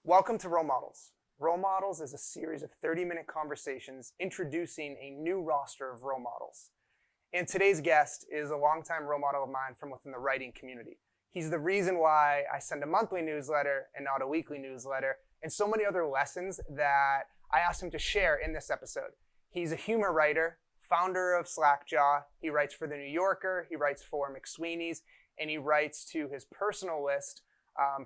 Welcome to Role Models. Role Models is a series of 30-minute conversations introducing a new roster of role models. And today's guest is a longtime role model of mine from within the writing community. He's the reason why I send a monthly newsletter and not a weekly newsletter, and so many other lessons that I asked him to share in this episode. He's a humor writer, founder of Slackjaw. He writes for The New Yorker, he writes for McSweeney's, and he writes to his personal list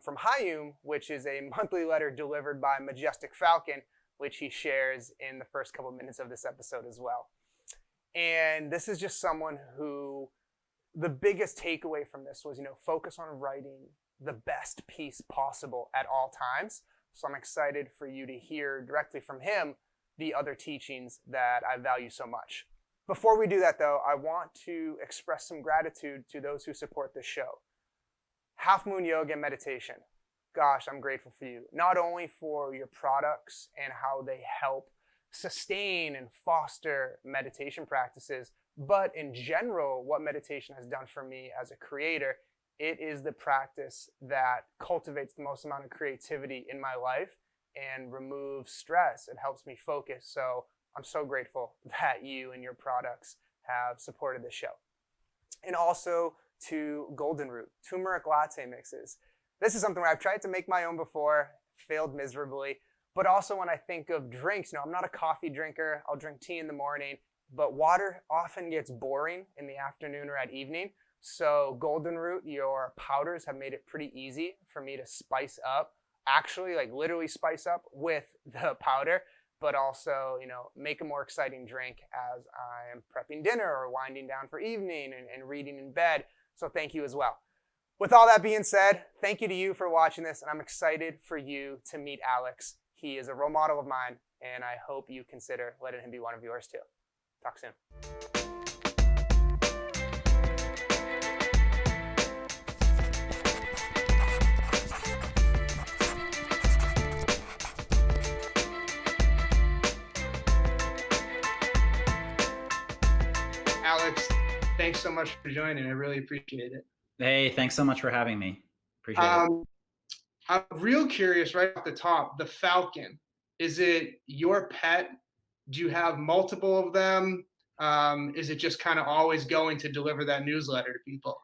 from Hayum, which is a monthly letter delivered by Majestic Falcon, which he shares in the first couple minutes of this episode as well. And this is just someone who, the biggest takeaway from this was, focus on writing the best piece possible at all times. So I'm excited for you to hear directly from him the other teachings that I value so much. Before we do that though, I want to express some gratitude to those who support this show. Half Moon Yoga and Meditation. Gosh, I'm grateful for you. Not only for your products and how they help sustain and foster meditation practices, but in general, what meditation has done for me as a creator. It is the practice that cultivates the most amount of creativity in my life and removes stress. It helps me focus. So I'm so grateful that you and your products have supported this show. And also to Golden Root, turmeric latte mixes. This is something where I've tried to make my own before, failed miserably. But also when I think of drinks, I'm not a coffee drinker. I'll drink tea in the morning, but water often gets boring in the afternoon or at evening. So Golden Root, your powders have made it pretty easy for me to spice up, actually like literally spice up with the powder, but also, make a more exciting drink as I am prepping dinner or winding down for evening and reading in bed. So thank you as well. With all that being said, thank you to you for watching this, and I'm excited for you to meet Alex. He is a role model of mine, and I hope you consider letting him be one of yours too. Talk soon. Alex, thanks so much for joining. I really appreciate it. Hey, thanks so much for having me. Appreciate it. I'm real curious right off the top, the Falcon, is it your pet? Do you have multiple of them? Is it just kind of always going to deliver that newsletter to people?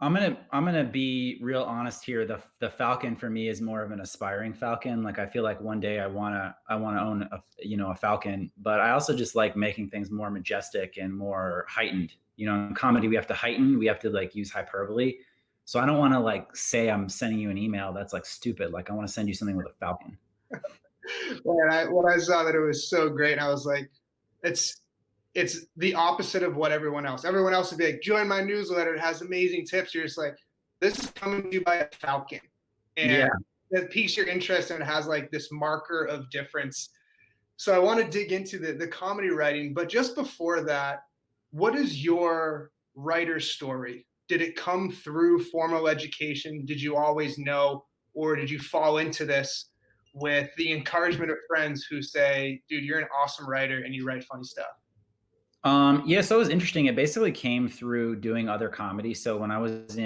I'm gonna be real honest here. The Falcon for me is more of an aspiring Falcon. Like I feel like one day I wanna own a Falcon, but I also just like making things more majestic and more heightened. In comedy we have to heighten, we have to like use hyperbole. So I don't want to like say I'm sending you an email. That's like stupid. Like I want to send you something with a Falcon. When I saw that, it was so great. And I was like, it's the opposite of what everyone else would be like, join my newsletter. It has amazing tips. You're just like, this is coming to you by a Falcon. And it piques your interest and it has like this marker of difference. So I want to dig into the comedy writing, but just before that, what is your writer's story? Did it come through formal education? Did you always know, or did you fall into this with the encouragement of friends who say, dude, you're an awesome writer and you write funny stuff? So it was interesting. It basically came through doing other comedy. So when I was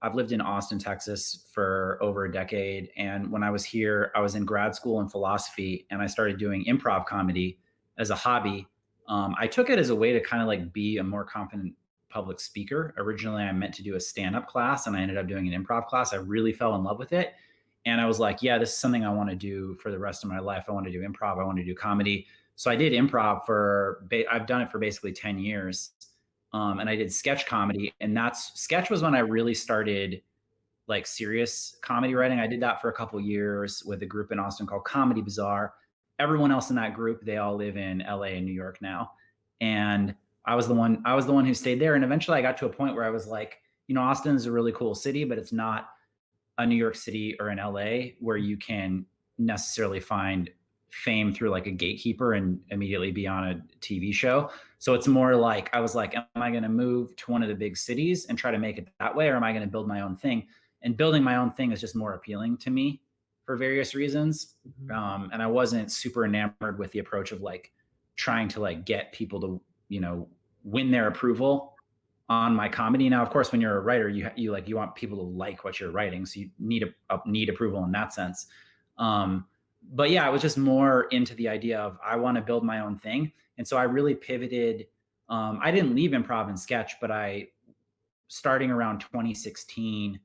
I've lived in Austin, Texas for over a decade. And when I was here, I was in grad school in philosophy and I started doing improv comedy as a hobby. I took it as a way to kind of like be a more confident public speaker. Originally, I meant to do a stand-up class and I ended up doing an improv class. I really fell in love with it. And I was like, yeah, this is something I want to do for the rest of my life. I want to do improv. I want to do comedy. So I did improv I've done it for basically 10 years. And I did sketch comedy. And sketch was when I really started like serious comedy writing. I did that for a couple of years with a group in Austin called Comedy Bazaar. Everyone else in that group, they all live in LA and New York now. And I was the one who stayed there. And eventually I got to a point where I was like, Austin is a really cool city, but it's not a New York City or an LA where you can necessarily find fame through like a gatekeeper and immediately be on a TV show. So it's more like, I was like, am I going to move to one of the big cities and try to make it that way? Or am I going to build my own thing? And building my own thing is just more appealing to me for various reasons. Mm-hmm. And I wasn't super enamored with the approach of like trying to like get people to, win their approval. on my comedy. Now, of course, when you're a writer, you want people to like what you're writing, so you need approval in that sense. But yeah, I was just more into the idea of I want to build my own thing, and so I really pivoted. I didn't leave improv and sketch, but starting around 2016,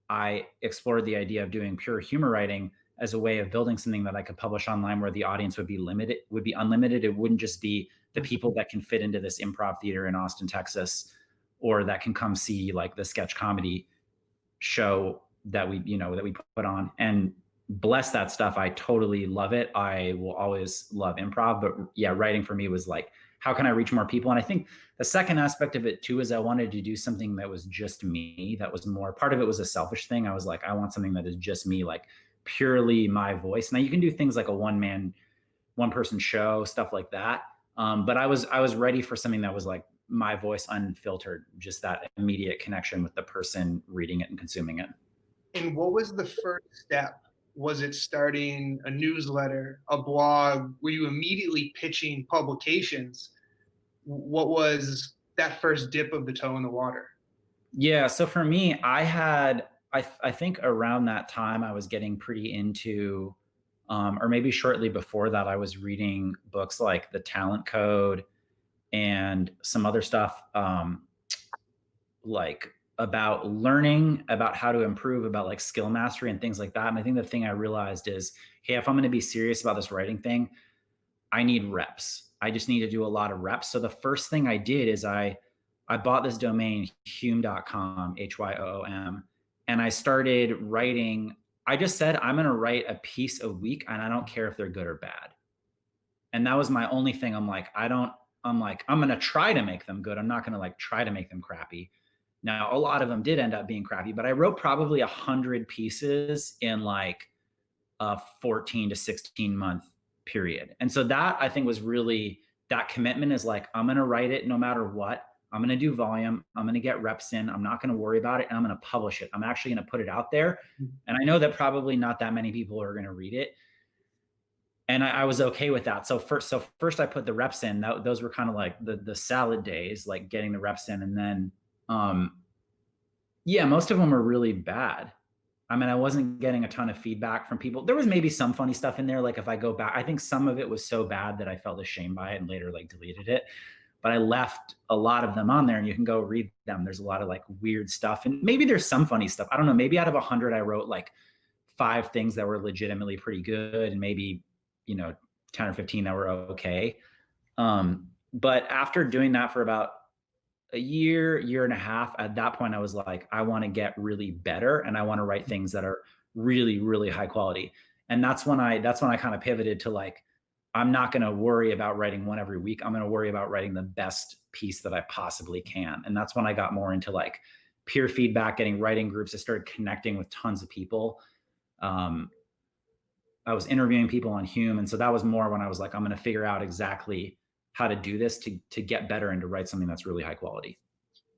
I explored the idea of doing pure humor writing as a way of building something that I could publish online where the audience would be unlimited. It wouldn't just be the people that can fit into this improv theater in Austin, Texas, or that can come see like the sketch comedy show that we put on. And bless that stuff. I totally love it. I will always love improv, but yeah, writing for me was like, how can I reach more people? And I think the second aspect of it too is I wanted to do something that was just me. That was more part of it was a selfish thing. I was like, I want something that is just me, like purely my voice. Now you can do things like a one person show, stuff like that. But I was ready for something that was like my voice unfiltered, just that immediate connection with the person reading it and consuming it. And what was the first step? Was it starting a newsletter, a blog? Were you immediately pitching publications? What was that first dip of the toe in the water? Yeah. So for me, I think around that time I was getting pretty into, or maybe shortly before that, I was reading books like The Talent Code and some other stuff, like about learning, about how to improve, about like skill mastery and things like that. And I think the thing I realized is, hey, if I'm going to be serious about this writing thing, I need reps. I just need to do a lot of reps. So the first thing I did is I bought this domain, hume.com, HYOOM, and I started writing. I just said, I'm going to write a piece a week and I don't care if they're good or bad. And that was my only thing. I'm going to try to make them good. I'm not going to like try to make them crappy. Now, a lot of them did end up being crappy, but I wrote probably 100 pieces in like a 14 to 16 month period. And so that I think was really, that commitment is like, I'm going to write it no matter what. I'm going to do volume. I'm going to get reps in. I'm not going to worry about it. And I'm going to publish it. I'm actually going to put it out there. And I know that probably not that many people are going to read it. And I was okay with that. So first I put the reps in. Those were kind of like the salad days, like getting the reps in. And then, yeah, most of them were really bad. I mean, I wasn't getting a ton of feedback from people. There was maybe some funny stuff in there. Like if I go back, I think some of it was so bad that I felt ashamed by it and later like deleted it. But I left a lot of them on there and you can go read them. There's a lot of like weird stuff and maybe there's some funny stuff. I don't know. Maybe out of 100, I wrote like 5 things that were legitimately pretty good and maybe, 10 or 15 that were okay. But after doing that for about a year and a half, at that point, I was like, I want to get really better and I want to write things that are really, really high quality. And that's when I kind of pivoted to like, I'm not going to worry about writing one every week. I'm going to worry about writing the best piece that I possibly can. And that's when I got more into like peer feedback, getting writing groups. I started connecting with tons of people. I was interviewing people on Hume. And so that was more when I was like, I'm going to figure out exactly how to do this to get better and to write something that's really high quality.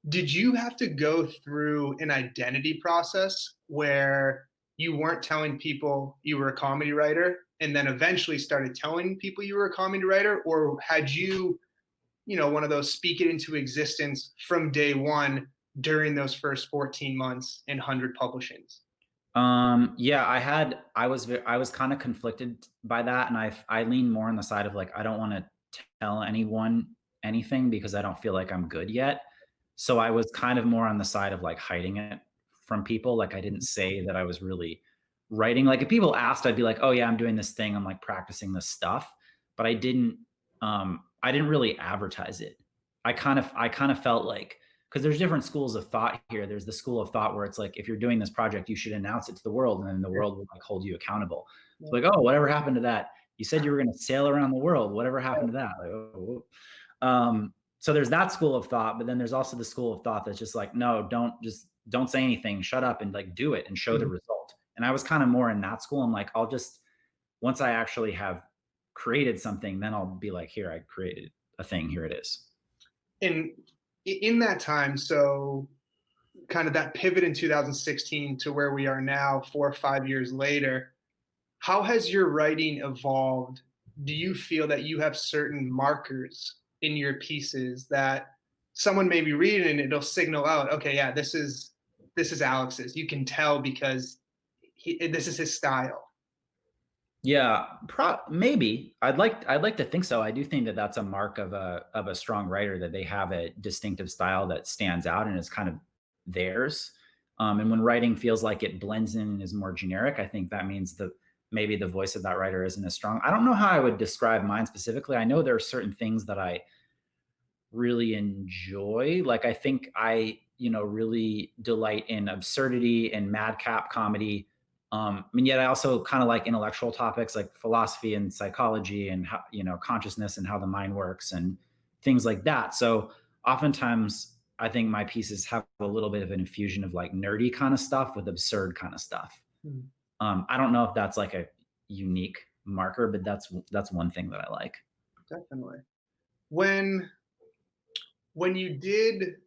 Did you have to go through an identity process where you weren't telling people you were a comedy writer and then eventually started telling people you were a comedy writer? Or had you, one of those speak it into existence from day one during those first 14 months and 100 publishings? Yeah, I was kind of conflicted by that. And I lean more on the side of like, I don't want to tell anyone anything because I don't feel like I'm good yet. So I was kind of more on the side of like hiding it from people. Like I didn't say that I was really writing. Like if people asked, I'd be like, oh yeah, I'm doing this thing. I'm like practicing this stuff, but I didn't really advertise it. I kind of felt like, because there's different schools of thought here. There's the school of thought where it's like, if you're doing this project, you should announce it to the world and then the world will like hold you accountable. It's like, oh, whatever happened to that? You said you were going to sail around the world. Whatever happened to that? Like, oh. So there's that school of thought, but then there's also the school of thought that's just like, no, don't say anything, shut up and like do it and show the result. And I was kind of more in that school. I'm like, once I actually have created something, then I'll be like, here, I created a thing, here it is. And in that time, so kind of that pivot in 2016 to where we are now, 4 or 5 years later, how has your writing evolved? Do you feel that you have certain markers in your pieces that someone may be reading and it'll signal out, okay, yeah, this is Alex's. You can tell because this is his style. Yeah, maybe. I'd like to think so. I do think that that's a mark of a strong writer, that they have a distinctive style that stands out and is kind of theirs. And when writing feels like it blends in and is more generic, I think that means that maybe the voice of that writer isn't as strong. I don't know how I would describe mine specifically. I know there are certain things that I really enjoy. Like, I think I, really delight in absurdity and madcap comedy. And yet I also kind of like intellectual topics like philosophy and psychology and how, consciousness and how the mind works and things like that. So oftentimes I think my pieces have a little bit of an infusion of like nerdy kind of stuff with absurd kind of stuff. Hmm. I don't know if that's like a unique marker, but that's one thing that I like. Definitely. When you did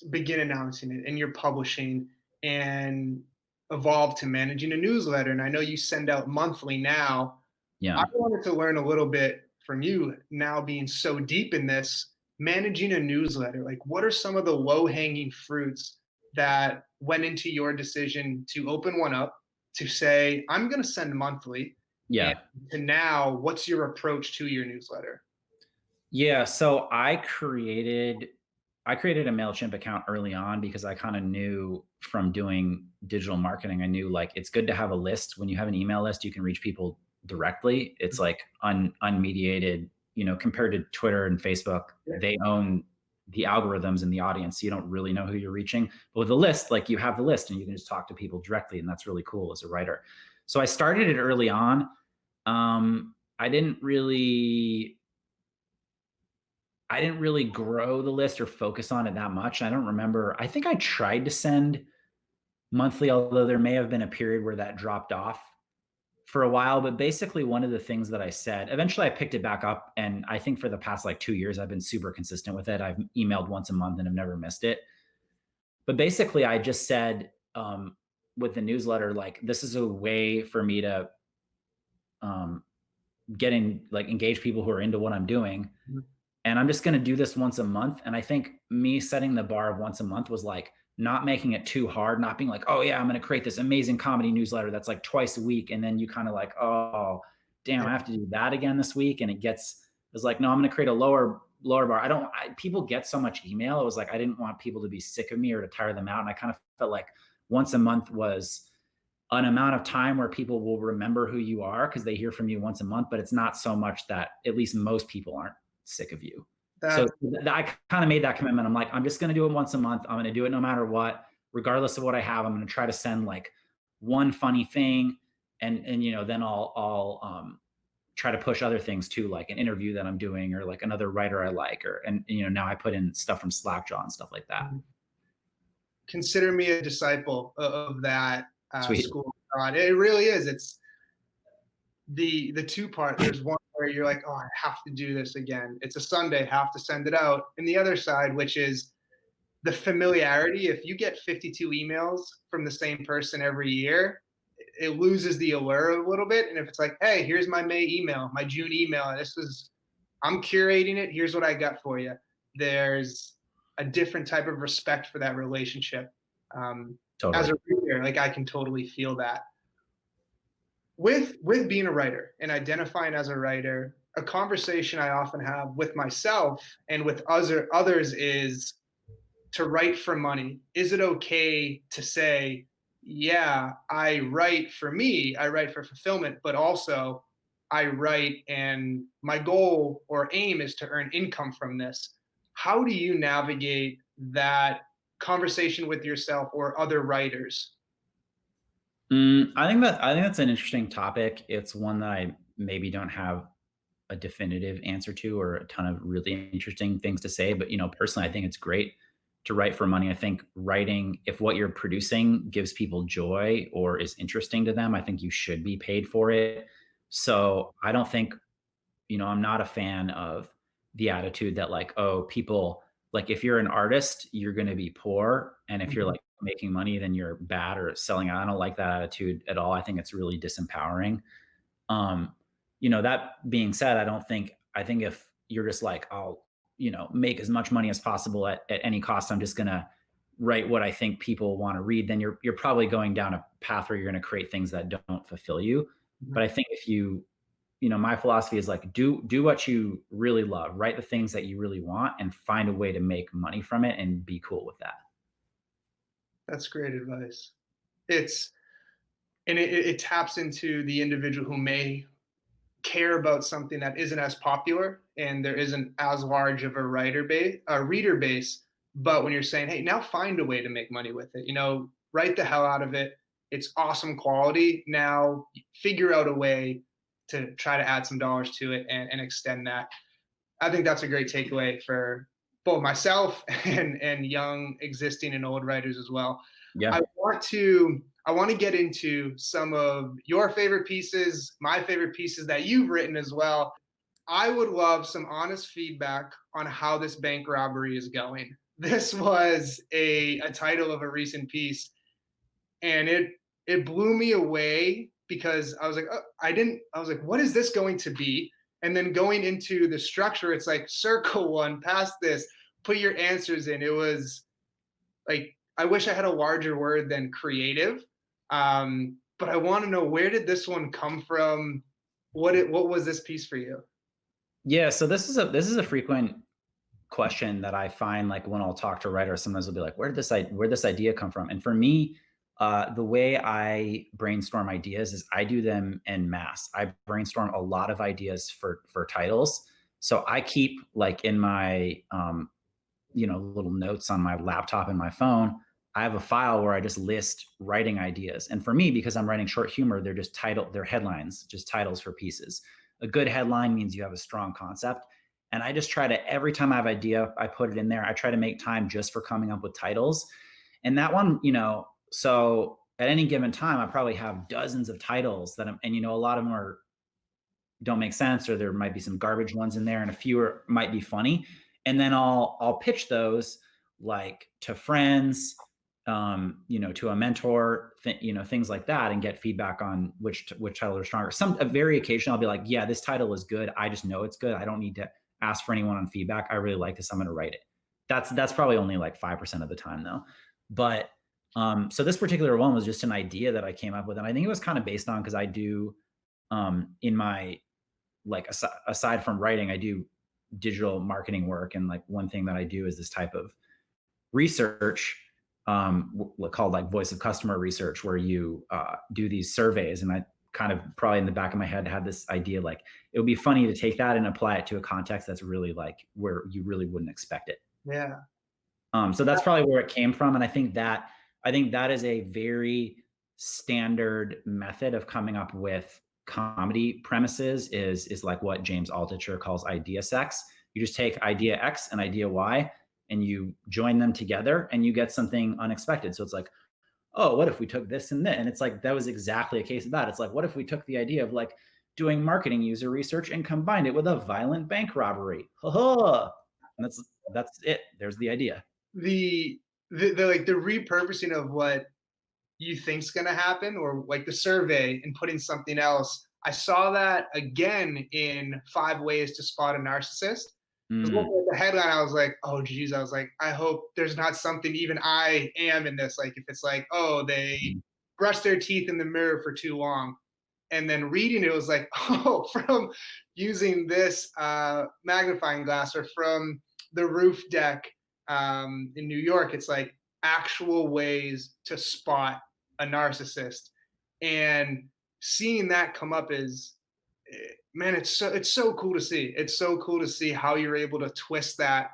begin announcing it and you're publishing and evolve to managing a newsletter, and I know you send out monthly now, Yeah. I wanted to learn a little bit from you now being so deep in this, managing a newsletter. Like, what are some of the low-hanging fruits that went into your decision to open one up, to say, I'm going to send monthly? Yeah. And to now, what's your approach to your newsletter? Yeah. So I created a MailChimp account early on because I kind of knew from doing digital marketing, I knew like it's good to have a list. When you have an email list, you can reach people directly. It's like unmediated, compared to Twitter and Facebook. Yeah. They own the algorithms and the audience. So you don't really know who you're reaching. But with a list, like you have the list and you can just talk to people directly. And that's really cool as a writer. So I started it early on. I didn't really grow the list or focus on it that much. I don't remember. I think I tried to send monthly, although there may have been a period where that dropped off for a while. But basically, one of the things that I said, eventually I picked it back up. And I think for the past like 2 years, I've been super consistent with it. I've emailed once a month and I've never missed it. But basically, I just said with the newsletter, like, this is a way for me to engage people who are into what I'm doing. Mhm. And I'm just going to do this once a month. And I think me setting the bar of once a month was like not making it too hard, not being like, oh yeah, I'm going to create this amazing comedy newsletter that's like twice a week. And then you kind of like, oh, damn, I have to do that again this week. And it's like, no, I'm going to create a lower bar. People get so much email. It was like, I didn't want people to be sick of me or to tire them out. And I kind of felt like once a month was an amount of time where people will remember who you are because they hear from you once a month, but it's not so much that at least most people aren't sick of you. So I kind of made that commitment. I'm like, I'm just going to do it once a month. I'm going to do it no matter what, regardless of what I have. I'm going to try to send like one funny thing. And then I'll try to push other things too, like an interview that I'm doing or like another writer I like, now I put in stuff from Slackjaw and stuff like that. Consider me a disciple of that Sweet. school of thought. It really is. It's the two part. There's one where you're like, oh, I have to do this again. It's a Sunday, have to send it out. And the other side, which is the familiarity. If you get 52 emails from the same person every year, it loses the allure a little bit. And if it's like, hey, here's my May email, my June email, I'm curating it. Here's what I got for you. There's a different type of respect for that relationship. Totally. As a reader, like I can totally feel that. With being a writer and identifying as a writer, a conversation I often have with myself and with others is to write for money. Is it okay to say, yeah, I write for me, I write for fulfillment, but also I write and my goal or aim is to earn income from this? How do you navigate that conversation with yourself or other writers? I think that's an interesting topic. It's one that I maybe don't have a definitive answer to or a ton of really interesting things to say. But, personally, I think it's great to write for money. I think writing, if what you're producing gives people joy or is interesting to them, I think you should be paid for it. So I don't think, I'm not a fan of the attitude that like, oh, people, like if you're an artist, you're going to be poor. And if you're like making money, then you're bad or selling out. I don't like that attitude at all. I think it's really disempowering. That being said, I think if you're just like, I'll make as much money as possible at any cost. I'm just going to write what I think people want to read. Then you're probably going down a path where you're going to create things that don't fulfill you. Mm-hmm. But I think if my philosophy is like, do what you really love, write the things that you really want, and find a way to make money from it and be cool with that. That's great advice. It taps into the individual who may care about something that isn't as popular and there isn't as large of a reader base. But when you're saying, hey, now find a way to make money with it, write the hell out of it. It's awesome quality. Now figure out a way to try to add some dollars to it and extend that. I think that's a great takeaway for both myself and young, existing, and old writers as well. Yeah. I want to get into some of your favorite pieces, my favorite pieces that you've written as well. I would love some honest feedback on how this bank robbery is going. This was a title of a recent piece, and it blew me away because I was like, I was like, what is this going to be? And then going into the structure, it's like circle one, past this, put your answers in. It was like, I wish I had a larger word than creative. But I want to know, where did this one come from? What was this piece for you? Yeah, so this is a frequent question that I find, like when I'll talk to writers, sometimes they'll be like, where'd this idea come from? And for me, the way I brainstorm ideas is I do them en masse. I brainstorm a lot of ideas for titles. So I keep, like, in my little notes on my laptop and my phone, I have a file where I just list writing ideas. And for me, because I'm writing short humor, they're headlines, just titles for pieces. A good headline means you have a strong concept. And I just try to, every time I have an idea, I put it in there. I try to make time just for coming up with titles. And that one, so at any given time, I probably have dozens of titles and a lot of them don't make sense, or there might be some garbage ones in there, and a few might be funny. And then I'll pitch those, like, to friends, to a mentor, things like that, and get feedback on which title are stronger. A very occasionally I'll be like, yeah, this title is good. I just know it's good. I don't need to ask for anyone on feedback. I really like this. I'm going to write it. That's probably only like 5% of the time though. But so this particular one was just an idea that I came up with. And I think it was kind of based on, because I do in my, like, aside from writing, I do digital marketing work. And like one thing that I do is this type of research called like voice of customer research, where you do these surveys. And I kind of probably in the back of my head had this idea, like, it would be funny to take that and apply it to a context that's really like where you really wouldn't expect it. Yeah. So that's probably where it came from. And I think that is a very standard method of coming up with comedy premises, is like what James Altucher calls idea sex. You just take idea X and idea Y and you join them together and you get something unexpected. So it's like, oh, what if we took this and that? And it's like, that was exactly a case of that. It's like, what if we took the idea of like doing marketing user research and combined it with a violent bank robbery? And that's it. There's the idea. The repurposing of what you think's going to happen, or like the survey and putting something else. I saw that again in 5 Ways to Spot a Narcissist. Looking at the headline, I was like, oh geez, I was like, I hope there's not something even I am in this. Like, if it's like, oh, they brushed their teeth in the mirror for too long. And then reading it was like, oh, from using this magnifying glass, or from the roof deck in New York, it's like actual ways to spot a narcissist. And seeing that come up is, man, it's so cool to see. It's so cool to see how you're able to twist that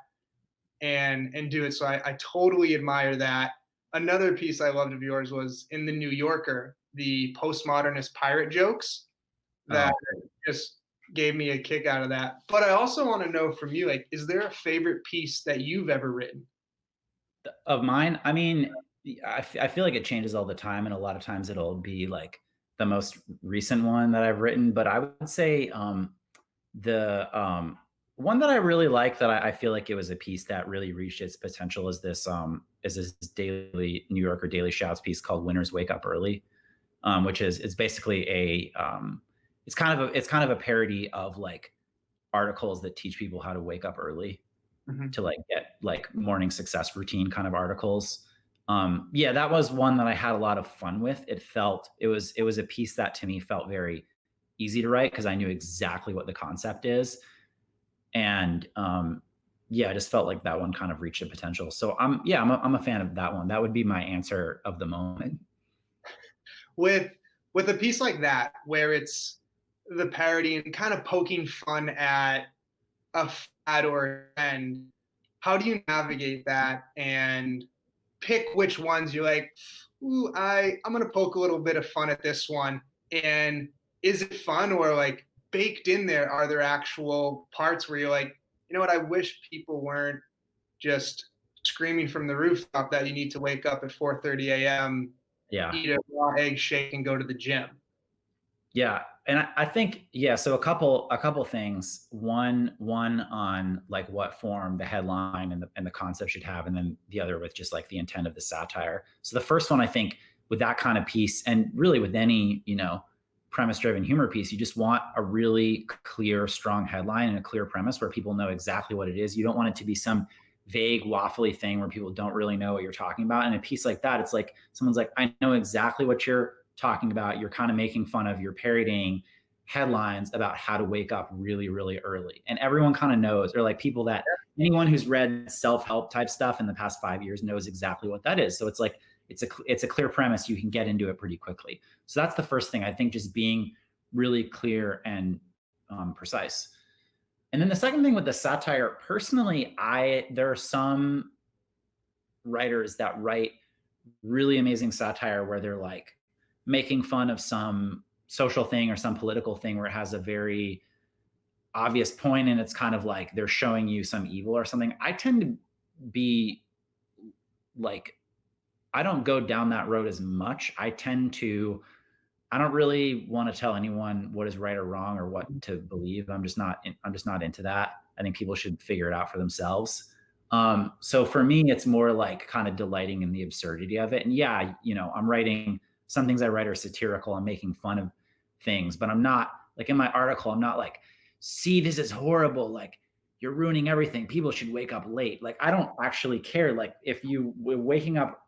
and do it. So I totally admire that. Another piece I loved of yours was in the New Yorker, the postmodernist pirate jokes that just gave me a kick out of that. But I also want to know from you, like, is there a favorite piece that you've ever written? Of mine? I mean, I feel like it changes all the time, and a lot of times it'll be like the most recent one that I've written. But I would say the one that I really like, that I feel like it was a piece that really reached its potential, is this daily New Yorker Daily Shouts piece called "Winners Wake Up Early," which is basically it's kind of a parody of like articles that teach people how to wake up early. to like get like morning success routine kind of articles. Yeah, that was one that I had a lot of fun with. It was a piece that to me felt very easy to write because I knew exactly what the concept is. And yeah, I just felt like that one kind of reached a potential. So I'm a fan of that one. That would be my answer of the moment. With a piece like that, where it's the parody and kind of poking fun at a fad or a trend, how do you navigate that and pick which ones you're like, ooh, I'm gonna poke a little bit of fun at this one? And is it fun, or like baked in there, are there actual parts where you're like, you know what, I wish people weren't just screaming from the rooftop that you need to wake up at 4:30 a.m., Yeah. eat a raw egg shake, and go to the gym? Yeah. And I think, yeah, so a couple things. One on like what form the headline and the concept should have, and then the other with just like the intent of the satire. So the first one, I think with that kind of piece, and really with any, premise driven humor piece, you just want a really clear, strong headline and a clear premise where people know exactly what it is. You don't want it to be some vague, waffly thing where people don't really know what you're talking about. And a piece like that, it's like someone's like, I know exactly what you're talking about. You're kind of making fun of, you're parodying headlines about how to wake up really, really early. And everyone kind of knows, or like people that anyone who's read self-help type stuff in the past 5 years knows exactly what that is. So it's like, it's a clear premise. You can get into it pretty quickly. So that's the first thing. I think just being really clear and precise. And then the second thing with the satire, personally, there are some writers that write really amazing satire where they're like making fun of some social thing or some political thing where it has a very obvious point and it's kind of like they're showing you some evil or something. I tend to be like, I don't go down that road as much. I don't really want to tell anyone what is right or wrong or what to believe. I'm just not into that. I think people should figure it out for themselves. So for me, it's more like kind of delighting in the absurdity of it. And yeah, I'm writing, some things I write are satirical. I'm making fun of things, but I'm not like in my article, I'm not like, see, this is horrible. Like you're ruining everything. People should wake up late. Like, I don't actually care. Like if waking up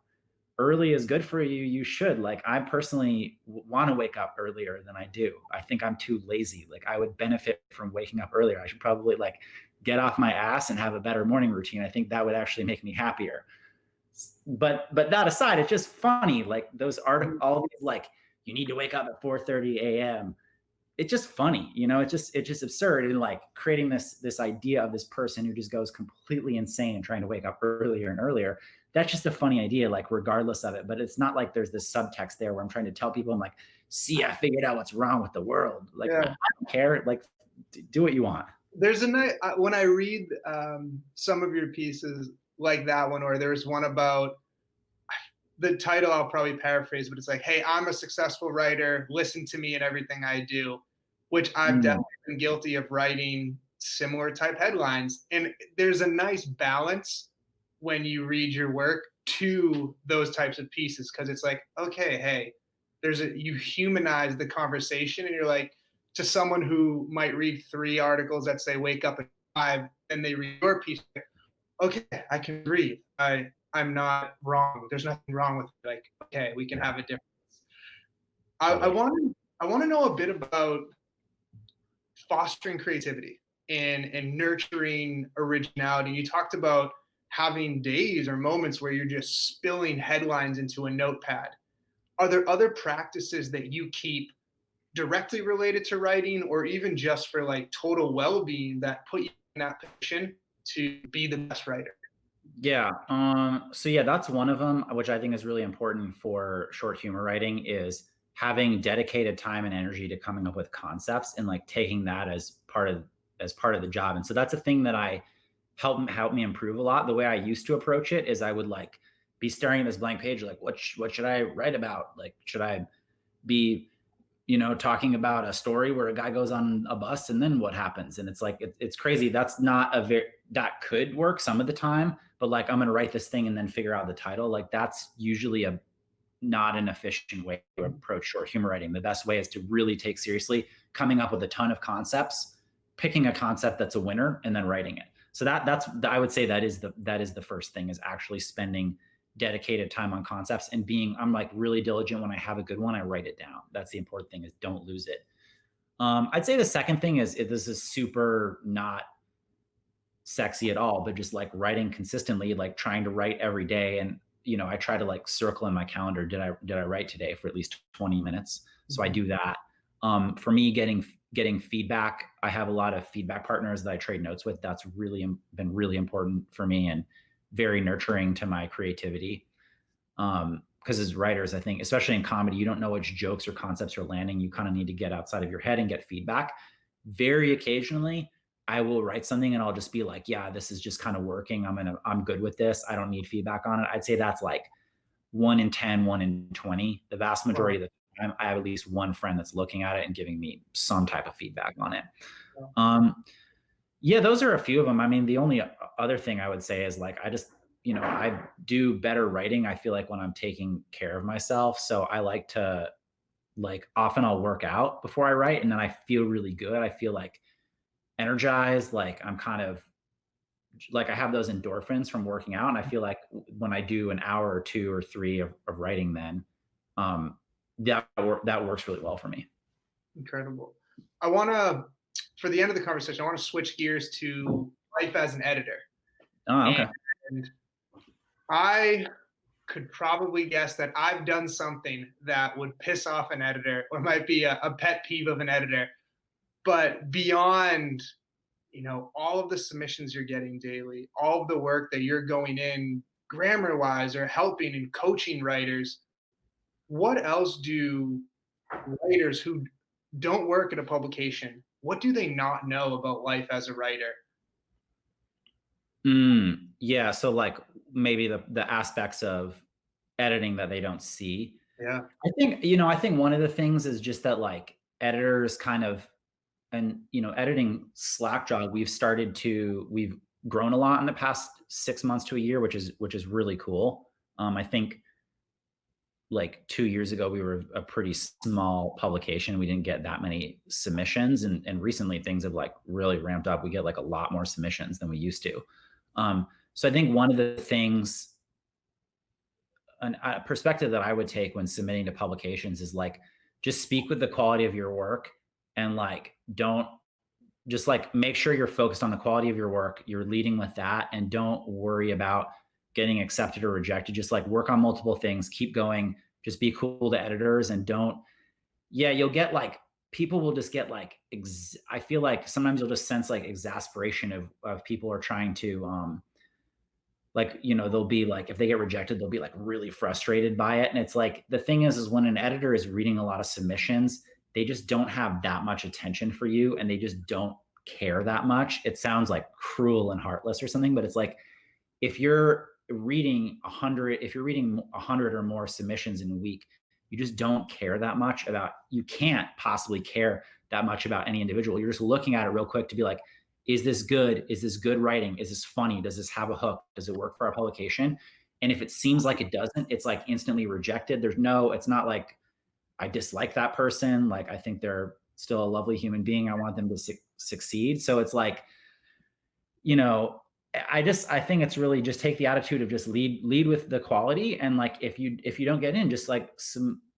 early is good for you, you should. Like I personally want to wake up earlier than I do. I think I'm too lazy. Like I would benefit from waking up earlier. I should probably like get off my ass and have a better morning routine. I think that would actually make me happier. But that aside, it's just funny. Like those articles, all these like, you need to wake up at 4:30 a.m. It's just funny, it's just absurd. And like creating this idea of this person who just goes completely insane trying to wake up earlier and earlier. That's just a funny idea, like regardless of it. But it's not like there's this subtext there where I'm trying to tell people, I'm like, see, I figured out what's wrong with the world. Like, yeah. I don't care. Like, do what you want. There's a night when I read some of your pieces like that one, or there's one about the title, I'll probably paraphrase, but it's like, hey, I'm a successful writer. Listen to me in everything I do, which I've definitely been guilty of writing similar type headlines. And there's a nice balance when you read your work to those types of pieces, because it's like, okay, hey, you humanize the conversation, and you're like, to someone who might read 3 articles that say wake up at 5, and they read your piece, okay, I can breathe. I'm not wrong. There's nothing wrong with it. Like, okay, we can have a difference. I want to know a bit about fostering creativity and nurturing originality. You talked about having days or moments where you're just spilling headlines into a notepad. Are there other practices that you keep directly related to writing, or even just for like total well-being, that put you in that position to be the best writer? Yeah. So yeah, that's one of them, which I think is really important for short humor writing, is having dedicated time and energy to coming up with concepts and like taking that as part of the job. And so that's a thing that help me improve a lot. The way I used to approach it is I would like be staring at this blank page, like what should I write about? Like, should I be, talking about a story where a guy goes on a bus and then what happens? And it's like, it's crazy. That's not that could work some of the time, but like, I'm going to write this thing and then figure out the title. Like that's usually not an efficient way to approach short humor writing. The best way is to really take seriously coming up with a ton of concepts, picking a concept that's a winner and then writing it. So that's I would say that is the first thing, is actually spending dedicated time on concepts and I'm like really diligent. When I have a good one, I write it down. That's the important thing, is don't lose it. I'd say the second thing is, this is super not sexy at all, but just like writing consistently, like trying to write every day. And, I try to like circle in my calendar, did I write today for at least 20 minutes? So I do that. For me, getting feedback, I have a lot of feedback partners that I trade notes with. That's been really important for me and very nurturing to my creativity. Because as writers, I think, especially in comedy, you don't know which jokes or concepts are landing. You kind of need to get outside of your head and get feedback. Very occasionally, I will write something and I'll just be like, yeah, this is just kind of working. I'm good with this. I don't need feedback on it. I'd say that's like 1 in 10, 1 in 20. The vast majority of the time, I have at least one friend that's looking at it and giving me some type of feedback on it. Yeah, those are a few of them. I mean, the only other thing I would say is like, I do better writing, I feel like, when I'm taking care of myself. So I like to, like, often I'll work out before I write, and then I feel really good. I feel like energized, like I'm kind of like, I have those endorphins from working out. And I feel like when I do an hour or 2 or 3 of writing, then that works really well for me. Incredible. I want to, for the end of the conversation, I want to switch gears to life as an editor. Oh, okay. And I could probably guess that I've done something that would piss off an editor, or might be a pet peeve of an editor. But beyond, all of the submissions you're getting daily, all of the work that you're going in grammar-wise or helping and coaching writers, what else do writers who don't work at a publication, what do they not know about life as a writer? Yeah. So like maybe the aspects of editing that they don't see. Yeah. I think one of the things is just that, like, editors kind of, and, editing Slackjaw, we've grown a lot in the past 6 months to a year, which is really cool. I think like 2 years ago, we were a pretty small publication. We didn't get that many submissions. And recently things have like really ramped up. We get like a lot more submissions than we used to. So I think one of the things, a perspective that I would take when submitting to publications is like, just speak with the quality of your work, and like, don't just like, make sure you're focused on the quality of your work. You're leading with that, and don't worry about getting accepted or rejected. Just like work on multiple things, keep going, just be cool to editors, and you'll get like, people will just get like, I feel like sometimes you'll just sense like exasperation of people are trying to, they'll be like, if they get rejected, they'll be like really frustrated by it. And it's like, the thing is when an editor is reading a lot of submissions, they just don't have that much attention for you, and they just don't care that much. It sounds like cruel and heartless or something, but it's like, if you're reading 100 or more submissions in a week, you just don't care that much you can't possibly care that much about any individual. You're just looking at it real quick to be like, is this good? Is this good writing? Is this funny? Does this have a hook? Does it work for our publication? And if it seems like it doesn't, it's like instantly rejected. It's not like I dislike that person. Like, I think they're still a lovely human being. I want them to succeed. So it's like, I think it's really just take the attitude of just lead with the quality. And like, if you don't get in, just like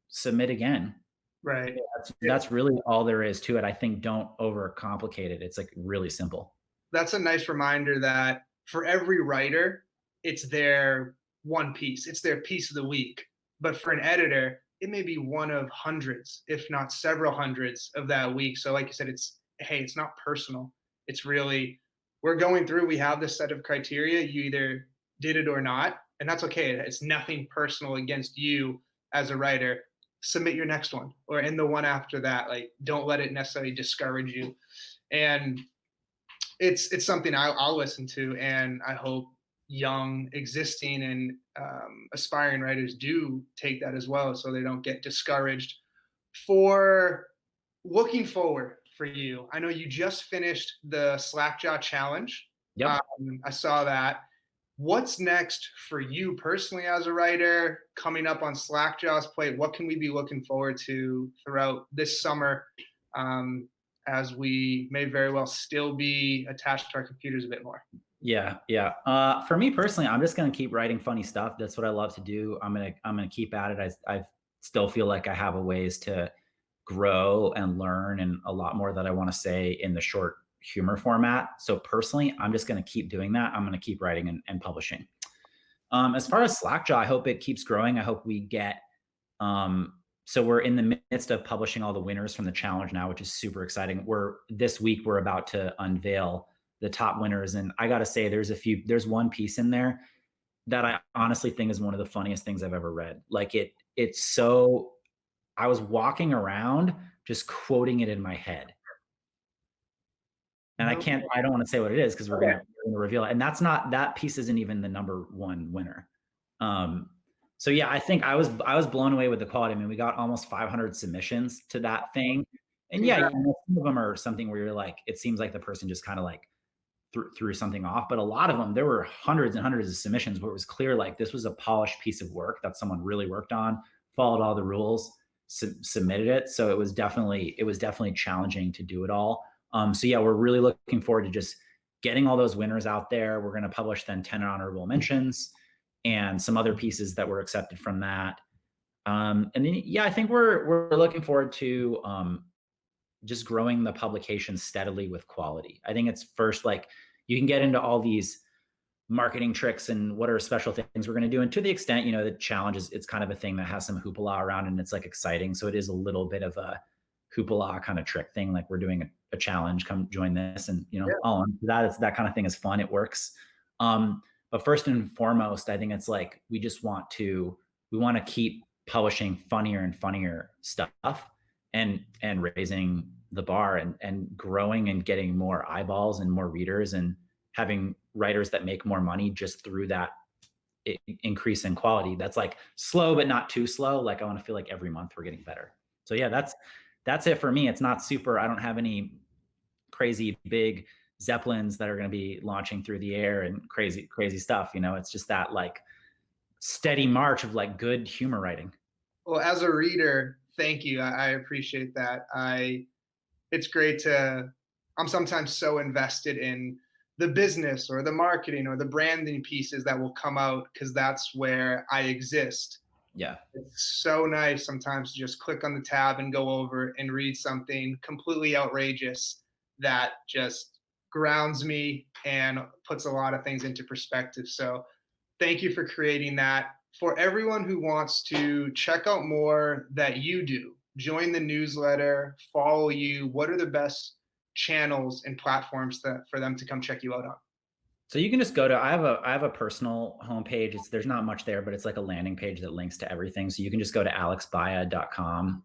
submit again. Right. That's really all there is to it. I think don't overcomplicate it. It's like really simple. That's a nice reminder that for every writer, it's their one piece. It's their piece of the week. But for an editor, it may be one of hundreds, if not several hundreds of that week. So like you said, it's not personal. It's really, we're going through, we have this set of criteria. You either did it or not, and that's okay. It's nothing personal against you as a writer. Submit your next one, or in the one after that. Like, don't let it necessarily discourage you. And it's something I'll listen to, and I hope young, existing, and aspiring writers do take that as well, so they don't get discouraged. For looking forward for you, I know you just finished the Slackjaw challenge. Yep. I saw that. What's next for you personally as a writer, coming up on Slackjaw's plate? What can we be looking forward to throughout this summer? as we may very well still be attached to our computers a bit more. Yeah, yeah. For me personally, I'm just gonna keep writing funny stuff. That's what I love to do. I'm gonna keep at it. I still feel like I have a ways to grow and learn, and a lot more that I want to say in the short humor format. So personally, I'm just gonna keep doing that. I'm gonna keep writing and publishing. As far as Slackjaw, I hope it keeps growing. I hope we get so we're in the midst of publishing all the winners from the challenge now, which is super exciting. This week we're about to unveil the top winners. And I got to say, there's one piece in there that I honestly think is one of the funniest things I've ever read. Like I was walking around just quoting it in my head. And I don't want to say what it is because we're going to reveal it. And that piece isn't even the number one winner. So yeah, I think I was blown away with the quality. I mean, we got almost 500 submissions to that thing. And yeah, some of them are something where you're like, it seems like the person just kind of like threw something off, but a lot of them, there were hundreds and hundreds of submissions where it was clear like this was a polished piece of work that someone really worked on, followed all the rules, submitted it. So it was definitely challenging to do it all. So yeah, we're really looking forward to just getting all those winners out there. We're going to publish then 10 honorable mentions and some other pieces that were accepted from that. And then, yeah, I think we're looking forward to just growing the publication steadily with quality. I think it's first, like, you can get into all these marketing tricks and what are special things we're going to do. And to the extent, the challenge is, it's kind of a thing that has some hoopla around and it's like exciting. So it is a little bit of a hoopla kind of trick thing. Like, we're doing a challenge, come join this. And, all on that kind of thing is fun. It works. But first and foremost, I think it's like, we want to keep publishing funnier and funnier stuff and raising the bar and growing and getting more eyeballs and more readers and having writers that make more money just through that increase in quality. That's like slow, but not too slow. Like, I want to feel like every month we're getting better. So yeah, that's it for me. It's not super, I don't have any crazy big Zeppelins that are going to be launching through the air and crazy stuff. It's just that like steady march of like good humor writing. Well, as a reader, thank you. I appreciate that. It's great I'm sometimes so invested in the business or the marketing or the branding pieces that will come out because that's where I exist. Yeah. It's so nice sometimes to just click on the tab and go over and read something completely outrageous that just grounds me and puts a lot of things into perspective. So thank you for creating that. For everyone who wants to check out more that you do, join the newsletter, follow you, what are the best channels and platforms for them to come check you out on? So you can just go to, I have a personal homepage. There's not much there, but it's like a landing page that links to everything. So you can just go to alexbaia.com,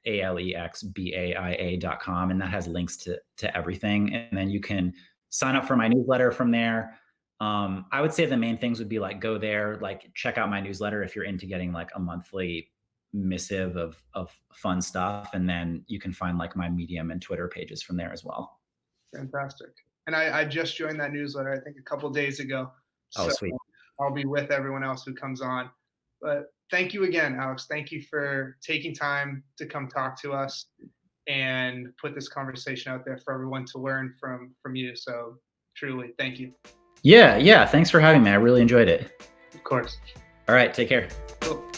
ALEXBAIA.com, and that has links to everything. And then you can sign up for my newsletter from there. I would say the main things would be like, go there, like check out my newsletter if you're into getting like a monthly missive of fun stuff. And then you can find like my Medium and Twitter pages from there as well. Fantastic. And I just joined that newsletter, I think a couple days ago. Oh, sweet. I'll be with everyone else who comes on. But thank you again, Alex. Thank you for taking time to come talk to us and put this conversation out there for everyone to learn from you. So truly, thank you. Yeah. Thanks for having me. I really enjoyed it. Of course. All right. Take care. Cool.